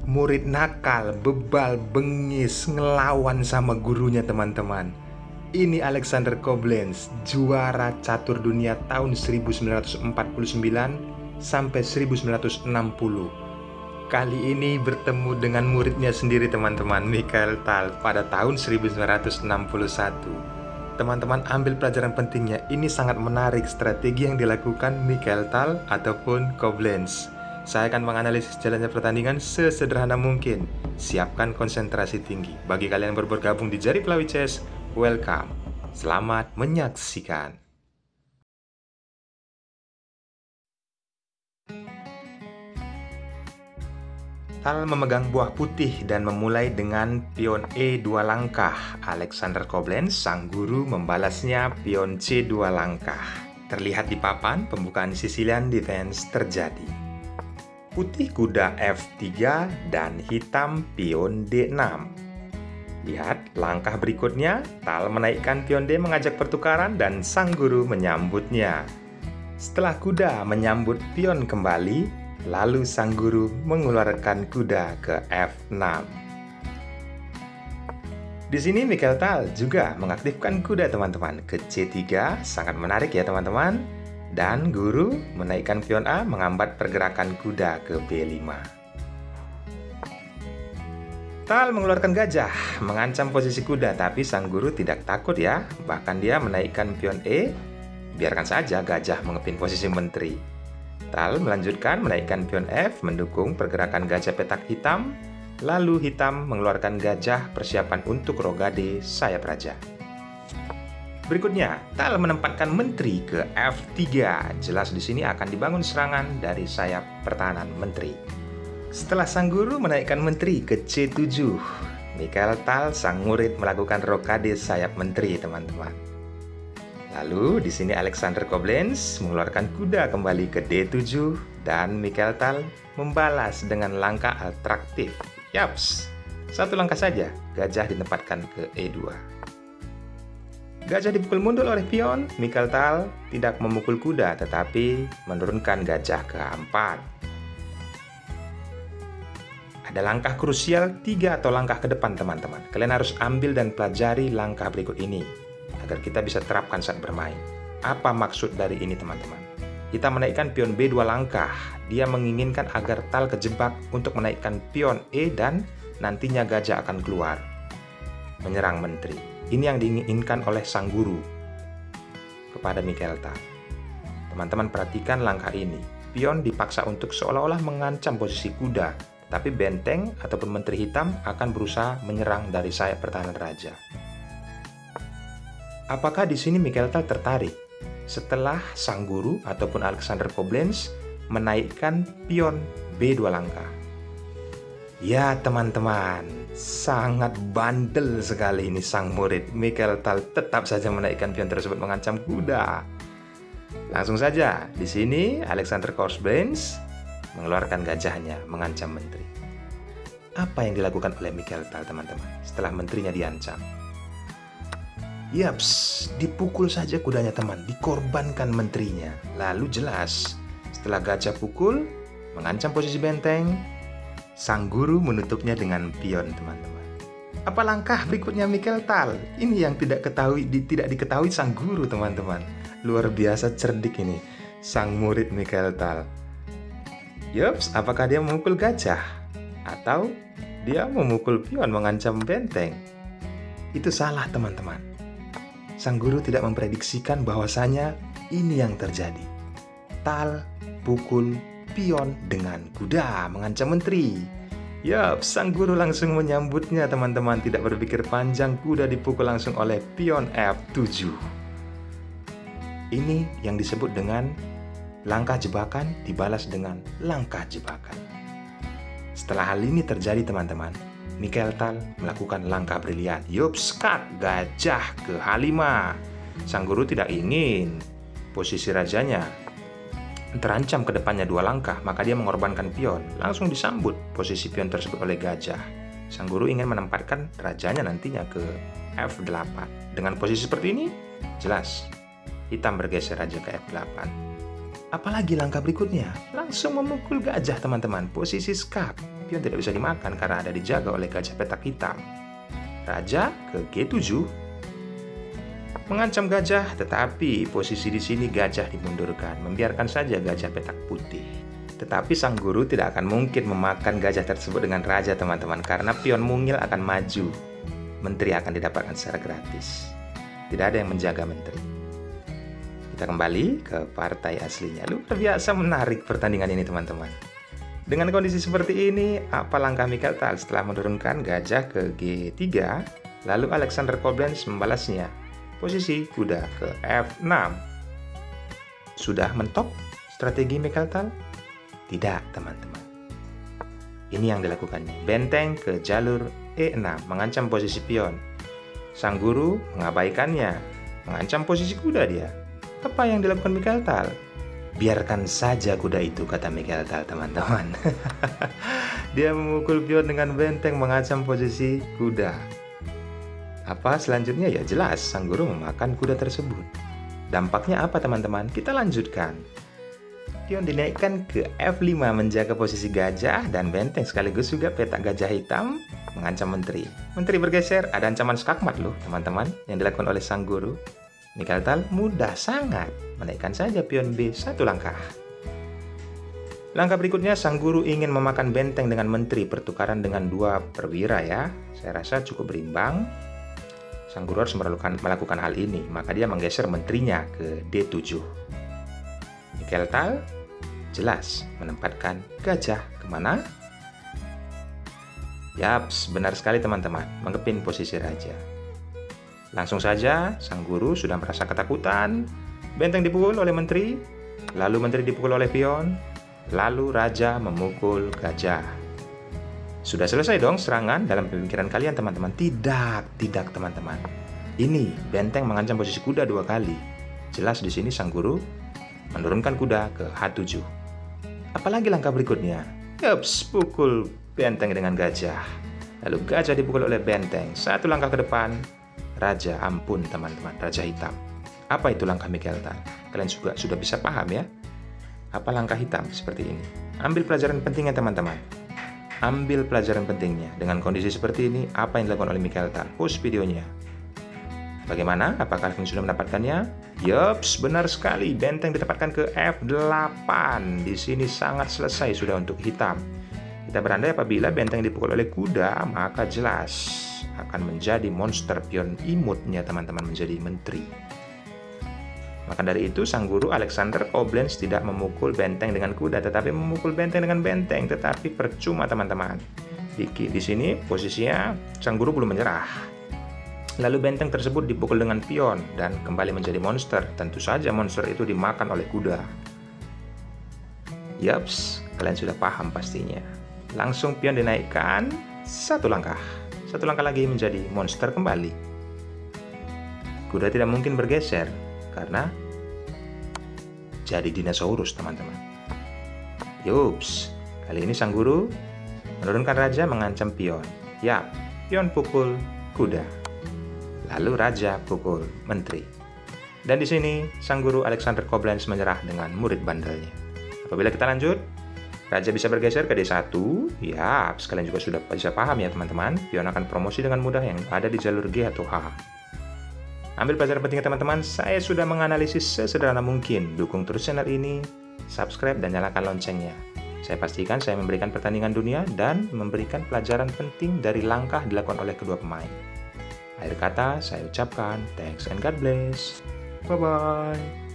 Murid nakal, bebal, bengis, ngelawan sama gurunya teman-teman. Ini Alexander Koblenz, juara catur dunia tahun 1949 sampai 1960. Kali ini bertemu dengan muridnya sendiri teman-teman, Mikhail Tal, pada tahun 1961. Teman-teman ambil pelajaran pentingnya. Ini sangat menarik strategi yang dilakukan Mikhail Tal ataupun Koblenz. Saya akan menganalisis jalannya pertandingan sesederhana mungkin. Siapkan konsentrasi tinggi. Bagi kalian yang baru bergabung di Jari Pelawi Chess, welcome. Selamat menyaksikan. Tal memegang buah putih dan memulai dengan pion E2 langkah. Alexander Koblenz, sang guru, membalasnya pion C2 langkah. Terlihat di papan, pembukaan Sicilian defense terjadi. Putih kuda F3 dan hitam pion D6. Lihat langkah berikutnya, Tal menaikkan pion D mengajak pertukaran dan sang guru menyambutnya. Setelah kuda menyambut pion kembali, lalu sang guru mengeluarkan kuda ke F6. Di sini Mikhail Tal juga mengaktifkan kuda teman-teman ke C3, sangat menarik ya teman-teman. Dan guru menaikkan pion A menghambat pergerakan kuda ke B5. Tal mengeluarkan gajah, mengancam posisi kuda, tapi sang guru tidak takut ya. Bahkan dia menaikkan pion E, biarkan saja gajah mengepin posisi menteri. Tal melanjutkan menaikkan pion F, mendukung pergerakan gajah petak hitam. Lalu hitam mengeluarkan gajah persiapan untuk rogade sayap raja. Berikutnya, Tal menempatkan menteri ke F3. Jelas di sini akan dibangun serangan dari sayap pertahanan menteri. Setelah sang guru menaikkan menteri ke C7, Mikhail Tal, sang murid, melakukan rokade sayap menteri, teman-teman. Lalu di sini Alexander Koblenz mengeluarkan kuda kembali ke D7 dan Mikhail Tal membalas dengan langkah atraktif. Yaps, satu langkah saja, gajah ditempatkan ke E2. Gajah dipukul mundur oleh pion. Mikhail Tal tidak memukul kuda tetapi menurunkan gajah ke A4. Ada langkah krusial 3 atau langkah ke depan teman-teman. Kalian harus ambil dan pelajari langkah berikut ini agar kita bisa terapkan saat bermain. Apa maksud dari ini teman-teman? Kita menaikkan pion B2 langkah. Dia menginginkan agar Tal kejebak untuk menaikkan pion E dan nantinya gajah akan keluar menyerang menteri. Ini yang diinginkan oleh sang guru kepada Mikhail Tal. Teman-teman perhatikan langkah ini. Pion dipaksa untuk seolah-olah mengancam posisi kuda, tapi benteng ataupun menteri hitam akan berusaha menyerang dari sayap pertahanan raja. Apakah di sini Mikhail Tal tertarik setelah sang guru ataupun Alexander Koblenz menaikkan pion B2 langkah? Ya teman-teman, sangat bandel sekali ini sang murid. Mikhail Tal tetap saja menaikkan pion tersebut mengancam kuda. Langsung saja, di sini Alexander Koblenz mengeluarkan gajahnya mengancam menteri. Apa yang dilakukan oleh Mikhail Tal teman-teman setelah menterinya diancam? Yaps, dipukul saja kudanya teman, dikorbankan menterinya. Lalu jelas, setelah gajah pukul, mengancam posisi benteng, sang guru menutupnya dengan pion teman-teman. Apa langkah berikutnya Mikhail Tal? Ini yang tidak diketahui sang guru teman-teman. Luar biasa cerdik ini sang murid Mikhail Tal. Yups, apakah dia memukul gajah? Atau dia memukul pion mengancam benteng? Itu salah teman-teman. Sang guru tidak memprediksikan bahwasanya ini yang terjadi. Tal pukul pion dengan kuda mengancam menteri. Yup, sang guru langsung menyambutnya teman-teman. Tidak berpikir panjang, kuda dipukul langsung oleh pion F7. Ini yang disebut dengan langkah jebakan dibalas dengan langkah jebakan. Setelah hal ini terjadi teman-teman, Mikhail Tal melakukan langkah brilian. Yups, cut gajah ke H5. Sang guru tidak ingin posisi rajanya terancam ke depannya 2 langkah, maka dia mengorbankan pion. Langsung disambut posisi pion tersebut oleh gajah. Sang guru ingin menempatkan rajanya nantinya ke F8. Dengan posisi seperti ini, jelas hitam bergeser raja ke F8. Apalagi langkah berikutnya, langsung memukul gajah teman-teman. Posisi skak, pion tidak bisa dimakan karena ada dijaga oleh gajah petak hitam. Raja ke G7, mengancam gajah, tetapi posisi di sini gajah dimundurkan, membiarkan saja gajah petak putih. Tetapi sang guru tidak akan mungkin memakan gajah tersebut dengan raja teman-teman, karena pion mungil akan maju. Menteri akan didapatkan secara gratis. Tidak ada yang menjaga menteri. Kita kembali ke partai aslinya. Luar biasa menarik pertandingan ini teman-teman. Dengan kondisi seperti ini, apa langkah Mikhail Tal setelah menurunkan gajah ke G3, lalu Alexander Koblenz membalasnya. Posisi kuda ke F6. Sudah mentok strategi Mikhail Tal? Tidak teman-teman. Ini yang dilakukannya. Benteng ke jalur E6, mengancam posisi pion. Sang guru mengabaikannya, mengancam posisi kuda dia. Apa yang dilakukan Mikhail Tal? Biarkan saja kuda itu, kata Mikhail Tal teman-teman. Dia memukul pion dengan benteng mengancam posisi kuda. Apa selanjutnya? Ya jelas, sang guru memakan kuda tersebut. Dampaknya apa teman-teman? Kita lanjutkan. Pion dinaikkan ke F5 menjaga posisi gajah dan benteng, sekaligus juga petak gajah hitam mengancam menteri. Menteri bergeser, ada ancaman skakmat loh teman-teman yang dilakukan oleh sang guru. Mikhail Tal mudah sangat, menaikkan saja pion B satu langkah. Langkah berikutnya, sang guru ingin memakan benteng dengan menteri, pertukaran dengan dua perwira ya. Saya rasa cukup berimbang. Sang guru harus melakukan hal ini, maka dia menggeser menterinya ke D7. Mikhail Tal jelas menempatkan gajah kemana? Yaps, benar sekali teman-teman, mengepin posisi raja. Langsung saja, sang guru sudah merasa ketakutan. Benteng dipukul oleh menteri, lalu menteri dipukul oleh pion, lalu raja memukul gajah. Sudah selesai dong serangan dalam pemikiran kalian teman-teman? Tidak teman-teman. Ini benteng mengancam posisi kuda dua kali. Jelas di sini sang guru menurunkan kuda ke H7. Apalagi langkah berikutnya? Yaps, pukul benteng dengan gajah. Lalu gajah dipukul oleh benteng. Satu langkah ke depan. Raja, ampun teman-teman, raja hitam. Apa itu langkah Mikhail Tal? Kalian juga sudah bisa paham ya? Apa langkah hitam seperti ini? Ambil pelajaran pentingnya teman-teman. Ambil pelajaran pentingnya. Dengan kondisi seperti ini, apa yang dilakukan oleh Mikhail Tal? Post videonya. Bagaimana? Apakah kalian sudah mendapatkannya? Yups, benar sekali. Benteng ditempatkan ke F8. Di sini sangat selesai sudah untuk hitam. Kita berandai apabila benteng dipukul oleh kuda, maka jelas akan menjadi monster pion imutnya teman-teman, menjadi menteri. Maka dari itu sang guru Alexander Koblenz tidak memukul benteng dengan kuda, tetapi memukul benteng dengan benteng, tetapi percuma teman-teman. Di sini posisinya sang guru belum menyerah. Lalu benteng tersebut dipukul dengan pion dan kembali menjadi monster. Tentu saja monster itu dimakan oleh kuda. Yaps, kalian sudah paham pastinya. Langsung pion dinaikkan satu langkah. Satu langkah lagi menjadi monster kembali. Kuda tidak mungkin bergeser karena jadi dinosaurus teman-teman. Yups, kali ini sang guru menurunkan raja mengancam pion. Ya, pion pukul kuda. Lalu raja pukul menteri. Dan di sini sang guru Alexander Koblenz menyerah dengan murid bandelnya. Apabila kita lanjut, raja bisa bergeser ke D1. Ya, sekalian juga sudah bisa paham ya teman-teman. Pion akan promosi dengan mudah yang ada di jalur G atau H. Ambil pelajaran pentingnya teman-teman. Saya sudah menganalisis sesederhana mungkin. Dukung terus channel ini, subscribe dan nyalakan loncengnya. Saya pastikan saya memberikan pertandingan dunia dan memberikan pelajaran penting dari langkah dilakukan oleh kedua pemain. Akhir kata, saya ucapkan thanks and God bless. Bye-bye.